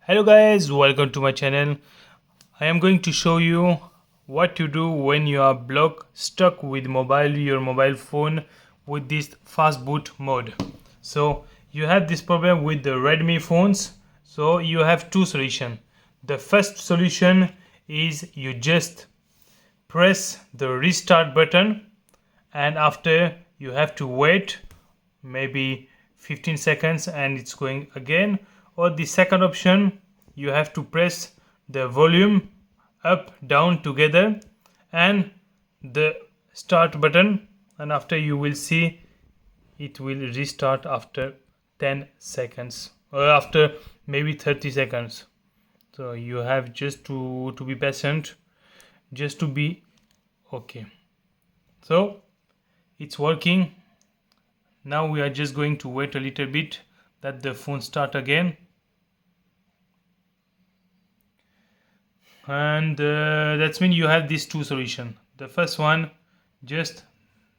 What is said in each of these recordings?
Hello guys, welcome to my channel. I am going to show you what to do when you are stuck with your mobile phone with this fast boot mode. So you have this problem with the Redmi phones. So you have two solutions. The first solution is you just press the restart button, and after you have to wait maybe 15 seconds and it's going again. Or the second option, you have to press the volume up down together and the start button, and after you will see it will restart after 10 seconds or after maybe 30 seconds. So you have just to be patient, just to be okay. So it's working. Now we are just going to wait a little bit that the phone start again, and that's mean you have these two solutions. The first one, just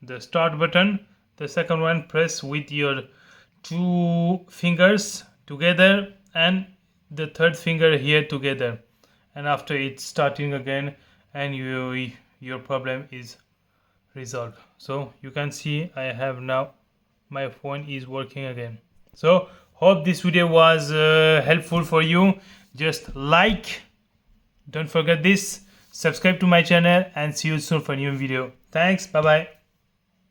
the start button. The second one, press with your two fingers together and the third finger here together, and after it's starting again and your problem is resolved. So you can see I have now my phone is working again. So hope this video was helpful for you. Just like, don't forget this, subscribe to my channel, and see you soon for a new video. Thanks, bye bye.